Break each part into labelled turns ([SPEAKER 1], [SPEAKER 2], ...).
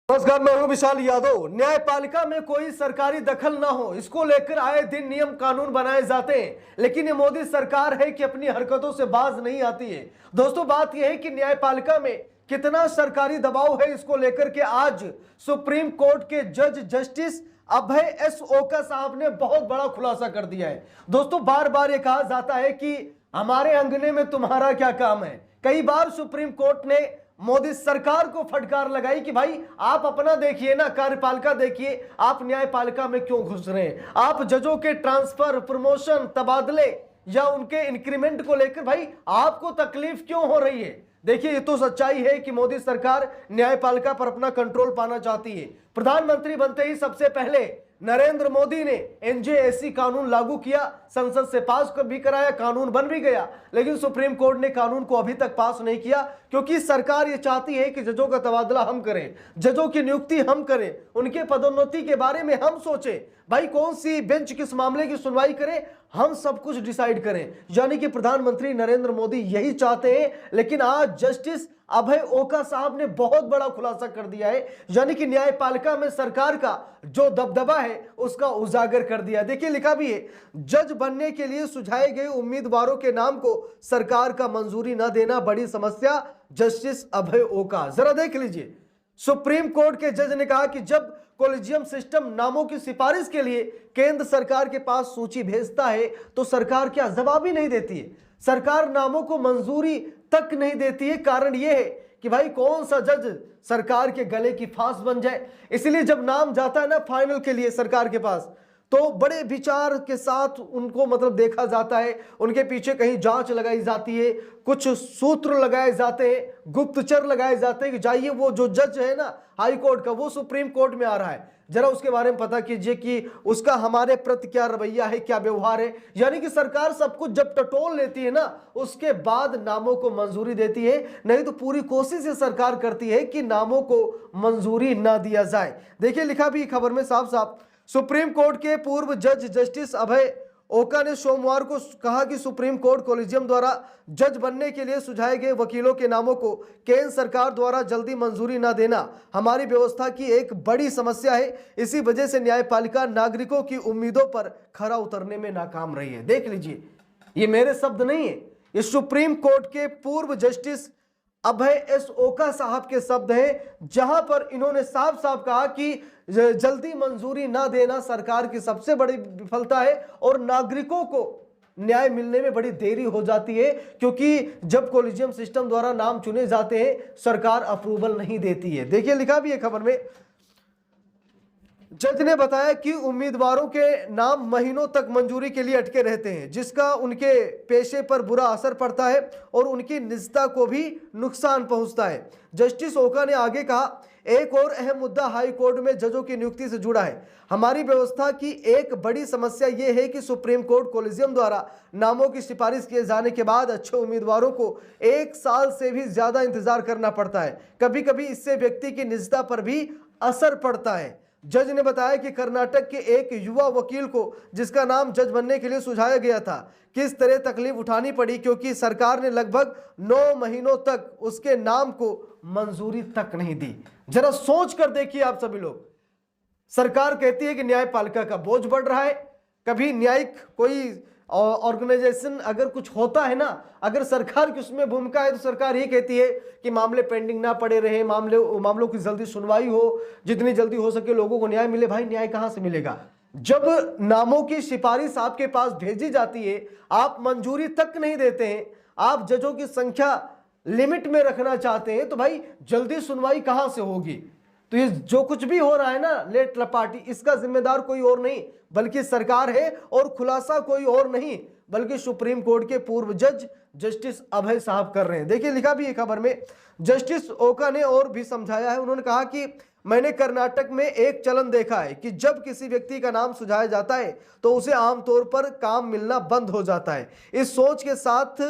[SPEAKER 1] नमस्कार, मैं हूं विशाल यादव। न्यायपालिका में कोई सरकारी दखल ना हो, इसको लेकर आए दिन नियम कानून बनाए जाते हैं, लेकिन ये मोदी सरकार है कि अपनी हरकतों से बाज नहीं आती है। दोस्तों, बात यह है कि न्यायपालिका में कितना सरकारी दबाव है, इसको लेकर के आज सुप्रीम कोर्ट के जज जस्टिस अभय एस ओका साहब ने बहुत बड़ा खुलासा कर दिया है। दोस्तों, बार बार ये कहा जाता है कि हमारे अंगने में तुम्हारा क्या काम है। कई बार सुप्रीम कोर्ट ने मोदी सरकार को फटकार लगाई कि भाई आप अपना देखिए ना, कार्यपालिका देखिए, आप न्यायपालिका में क्यों घुस रहे हैं। आप जजों के ट्रांसफर, प्रमोशन, तबादले या उनके इंक्रीमेंट को लेकर भाई आपको तकलीफ क्यों हो रही है। देखिए, ये तो सच्चाई है कि मोदी सरकार न्यायपालिका पर अपना कंट्रोल पाना चाहती है। प्रधानमंत्री बनते ही सबसे पहले नरेंद्र मोदी ने एनजेएसी कानून लागू किया, संसद से पास भी कराया, कानून बन भी गया, लेकिन सुप्रीम कोर्ट ने कानून को अभी तक पास नहीं किया, क्योंकि सरकार ये चाहती है कि जजों का तबादला हम करें, जजों की नियुक्ति हम करें, उनके पदोन्नति के बारे में हम सोचें, भाई कौन सी बेंच किस मामले की सुनवाई करे, हम सब कुछ डिसाइड करें। यानी कि प्रधानमंत्री नरेंद्र मोदी यही चाहते हैं। लेकिन आज जस्टिस अभय ओका साहब ने बहुत बड़ा खुलासा कर दिया है, यानी कि न्यायपालिका में सरकार का जो दबदबा है उसका उजागर कर दिया। देखिए, लिखा भी है, जज बनने के लिए सुझाए गए उम्मीदवारों के नाम को सरकार का मंजूरी न देना बड़ी समस्या, जस्टिस अभय ओका। जरा देख लीजिए, सुप्रीम कोर्ट के जज ने कहा कि जब कोलिजियम सिस्टम नामों की सिफारिश के लिए केंद्र सरकार के पास सूची भेजता है तो सरकार क्या जवाब ही नहीं देती है। सरकार नामों को मंजूरी तक नहीं देती है। कारण यह है कि भाई कौन सा जज सरकार के गले की फांस बन जाए। इसलिए जब नाम जाता है ना फाइनल के लिए सरकार के पास, तो बड़े विचार के साथ उनको मतलब देखा जाता है, उनके पीछे कहीं जांच लगाई जाती है, कुछ सूत्र लगाए जाते हैं, गुप्तचर लगाए जाते हैं कि जाइए वो जो जज है ना हाई कोर्ट का, वो सुप्रीम कोर्ट में आ रहा है, जरा उसके बारे में पता कीजिए कि उसका हमारे प्रति क्या रवैया है, क्या व्यवहार है। यानी कि सरकार सब कुछ जब टटोल लेती है ना, उसके बाद नामों को मंजूरी देती है। नहीं तो पूरी कोशिश ये सरकार करती है कि नामों को मंजूरी ना दिया जाए। देखिए, लिखा भी खबर में साफ साफ, सुप्रीम कोर्ट के पूर्व जज जस्टिस अभय ओका ने सोमवार को कहा कि सुप्रीम कोर्ट कोलिजियम द्वारा जज बनने के लिए सुझाए गए वकीलों के नामों को केंद्र सरकार द्वारा जल्दी मंजूरी न देना हमारी व्यवस्था की एक बड़ी समस्या है। इसी वजह से न्यायपालिका नागरिकों की उम्मीदों पर खरा उतरने में नाकाम रही है। देख लीजिए, ये मेरे शब्द नहीं है, ये सुप्रीम कोर्ट के पूर्व जस्टिस अभय एस ओका साहब के शब्द हैं, जहां पर इन्होंने साफ साफ कहा कि जल्दी मंजूरी ना देना सरकार की सबसे बड़ी विफलता है और नागरिकों को न्याय मिलने में बड़ी देरी हो जाती है, क्योंकि जब कोलिजियम सिस्टम द्वारा नाम चुने जाते हैं सरकार अप्रूवल नहीं देती है। देखिए, लिखा भी है खबर में, जज ने बताया कि उम्मीदवारों के नाम महीनों तक मंजूरी के लिए अटके रहते हैं, जिसका उनके पेशे पर बुरा असर पड़ता है और उनकी निजता को भी नुकसान पहुंचता है। जस्टिस ओका ने आगे कहा, एक और अहम मुद्दा हाई कोर्ट में जजों की नियुक्ति से जुड़ा है। हमारी व्यवस्था की एक बड़ी समस्या यह है कि सुप्रीम कोर्ट कोलिजियम द्वारा नामों की सिफारिश किए जाने के बाद अच्छे उम्मीदवारों को 1 साल से भी ज्यादा इंतजार करना पड़ता है। कभी कभी इससे व्यक्ति की निजता पर भी असर पड़ता है। जज ने बताया कि कर्नाटक के एक युवा वकील को, जिसका नाम जज बनने के लिए सुझाया गया था, किस तरह तकलीफ उठानी पड़ी, क्योंकि सरकार ने लगभग 9 महीनों तक उसके नाम को मंजूरी तक नहीं दी। जरा सोच कर देखिए आप सभी लोग, सरकार कहती है कि न्यायपालिका का बोझ बढ़ रहा है। कभी न्यायिक कोई ऑर्गेनाइजेशन अगर कुछ होता है ना, अगर सरकार की उसमें भूमिका है, तो सरकार ये कहती है कि मामले पेंडिंग ना पड़े रहे, मामलों की जल्दी सुनवाई हो, जितनी जल्दी हो सके लोगों को न्याय मिले। भाई न्याय कहां से मिलेगा जब नामों की सिफारिश आपके पास भेजी जाती है, आप मंजूरी तक नहीं देते हैं, आप जजों की संख्या लिमिट में रखना चाहते हैं, तो भाई जल्दी सुनवाई कहां से होगी। तो ये जो कुछ भी हो रहा है ना लेट लपाटी, इसका जिम्मेदार कोई और नहीं बल्कि सरकार है, और खुलासा कोई और नहीं बल्कि सुप्रीम कोर्ट के पूर्व जज जस्टिस अभय साहब कर रहे हैं। देखिए, लिखा भी है खबर में, जस्टिस ओका ने और भी समझाया है। उन्होंने कहा कि मैंने कर्नाटक में एक चलन देखा है कि जब किसी व्यक्ति का नाम सुझाया जाता है तो उसे आमतौर पर काम मिलना बंद हो जाता है, इस सोच के साथ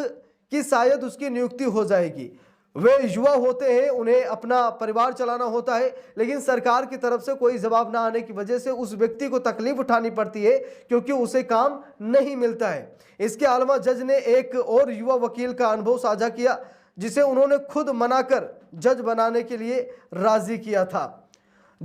[SPEAKER 1] कि शायद उसकी नियुक्ति हो जाएगी। वे युवा होते हैं, उन्हें अपना परिवार चलाना होता है, लेकिन सरकार की तरफ से कोई जवाब ना आने की वजह से उस व्यक्ति को तकलीफ उठानी पड़ती है, क्योंकि उसे काम नहीं मिलता है। इसके अलावा जज ने एक और युवा वकील का अनुभव साझा किया, जिसे उन्होंने खुद मनाकर जज बनाने के लिए राजी किया था।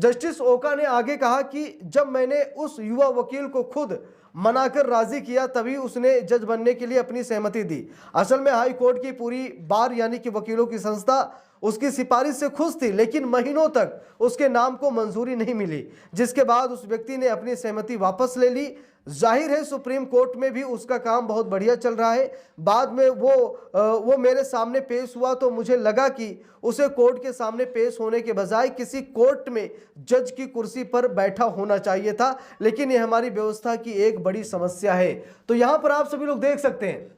[SPEAKER 1] जस्टिस ओका ने आगे कहा कि जब मैंने उस युवा वकील को खुद मनाकर राजी किया तभी उसने जज बनने के लिए अपनी सहमति दी। असल में हाई कोर्ट की पूरी बार यानी कि वकीलों की संस्था उसकी सिफारिश से खुश थी, लेकिन महीनों तक उसके नाम को मंजूरी नहीं मिली, जिसके बाद उस व्यक्ति ने अपनी सहमति वापस ले ली। जाहिर है सुप्रीम कोर्ट में भी उसका काम बहुत बढ़िया चल रहा है। बाद में वो मेरे सामने पेश हुआ तो मुझे लगा कि उसे कोर्ट के सामने पेश होने के बजाय किसी कोर्ट में जज की कुर्सी पर बैठा होना चाहिए था, लेकिन ये हमारी व्यवस्था की एक बड़ी समस्या है। तो यहाँ पर आप सभी लोग देख सकते हैं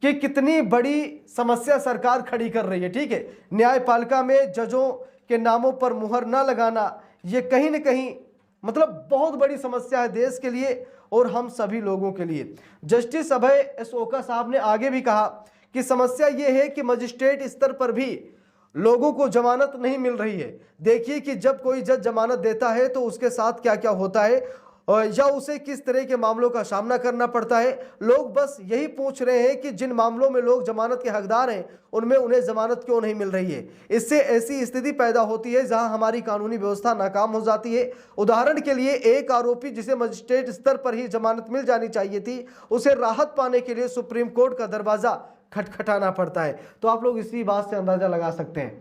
[SPEAKER 1] कि कितनी बड़ी समस्या सरकार खड़ी कर रही है। ठीक है, न्यायपालिका में जजों के नामों पर मुहर न लगाना ये कहीं न कहीं मतलब बहुत बड़ी समस्या है देश के लिए और हम सभी लोगों के लिए। जस्टिस अभय एस ओका साहब ने आगे भी कहा कि समस्या ये है कि मजिस्ट्रेट स्तर पर भी लोगों को जमानत नहीं मिल रही है। देखिए कि जब कोई जज जमानत देता है तो उसके साथ क्या क्या होता है या उसे किस तरह के मामलों का सामना करना पड़ता है। लोग बस यही पूछ रहे हैं कि जिन मामलों में लोग जमानत के हकदार हैं उनमें उन्हें जमानत क्यों नहीं मिल रही है। इससे ऐसी स्थिति पैदा होती है जहां हमारी कानूनी व्यवस्था नाकाम हो जाती है। उदाहरण के लिए एक आरोपी जिसे मजिस्ट्रेट स्तर पर ही जमानत मिल जानी चाहिए थी, उसे राहत पाने के लिए सुप्रीम कोर्ट का दरवाजा खटखटाना पड़ता है। तो आप लोग इसी बात से अंदाजा लगा सकते हैं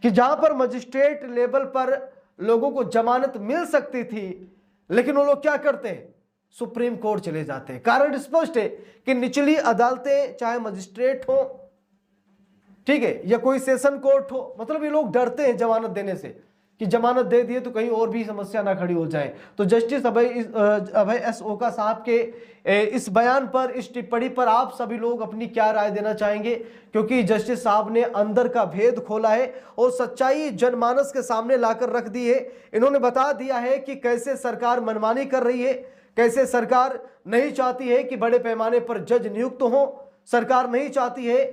[SPEAKER 1] कि जहां पर मजिस्ट्रेट लेवल पर लोगों को जमानत मिल सकती थी, लेकिन वो लोग क्या करते हैं, सुप्रीम कोर्ट चले जाते हैं। कारण स्पष्ट है कि निचली अदालतें चाहे मजिस्ट्रेट हो, ठीक है, या कोई सेशन कोर्ट हो, मतलब ये लोग डरते हैं जमानत देने से कि जमानत दे दिए तो कहीं और भी समस्या ना खड़ी हो जाए। तो जस्टिस अभय एस ओका साहब के इस बयान पर, इस टिप्पणी पर आप सभी लोग अपनी क्या राय देना चाहेंगे? क्योंकि जस्टिस साहब ने अंदर का भेद खोला है और सच्चाई जनमानस के सामने लाकर रख दी है। इन्होंने बता दिया है कि कैसे सरकार मनमानी कर रही है, कैसे सरकार नहीं चाहती है कि बड़े पैमाने पर जज नियुक्त हों। सरकार नहीं चाहती है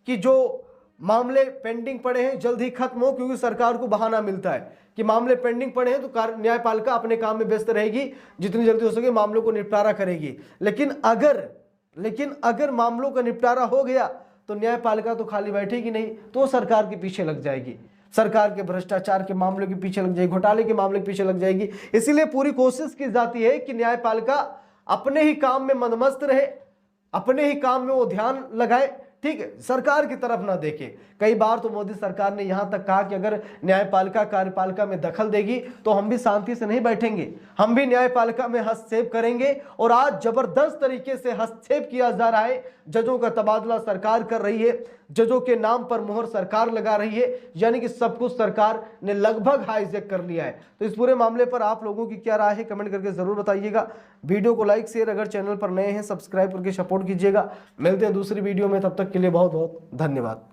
[SPEAKER 1] कि जो मामले पेंडिंग पड़े हैं जल्द ही खत्म हो, क्योंकि सरकार को बहाना मिलता है कि मामले पेंडिंग पड़े हैं तो न्यायपालिका अपने काम में व्यस्त रहेगी, जितनी जल्दी हो सके मामलों को निपटारा करेगी। लेकिन अगर मामलों का निपटारा हो गया तो न्यायपालिका तो खाली बैठेगी नहीं, तो सरकार के पीछे लग जाएगी, सरकार के भ्रष्टाचार के मामलों के पीछे लग जाएगी, घोटाले के मामले के पीछे लग जाएगी। इसीलिए पूरी कोशिश की जाती है कि न्यायपालिका अपने ही काम में मंदमस्त रहे, अपने ही काम में वो ध्यान लगाए, ठीक है, सरकार की तरफ ना देखे। कई बार तो मोदी सरकार ने यहां तक कहा कि अगर न्यायपालिका कार्यपालिका में दखल देगी तो हम भी शांति से नहीं बैठेंगे, हम भी न्यायपालिका में हस्तक्षेप करेंगे। और आज जबरदस्त तरीके से हस्तक्षेप किया जा रहा है, जजों का तबादला सरकार कर रही है, जजों के नाम पर मुहर सरकार लगा रही है, यानी कि सब कुछ सरकार ने लगभग हाईजैक कर लिया है। तो इस पूरे मामले पर आप लोगों की क्या राय है, कमेंट करके जरूर बताइएगा। वीडियो को लाइक शेयर, अगर चैनल पर नए हैं सब्सक्राइब करके सपोर्ट कीजिएगा। मिलते हैं दूसरी वीडियो में, तब तक के लिए बहुत बहुत धन्यवाद।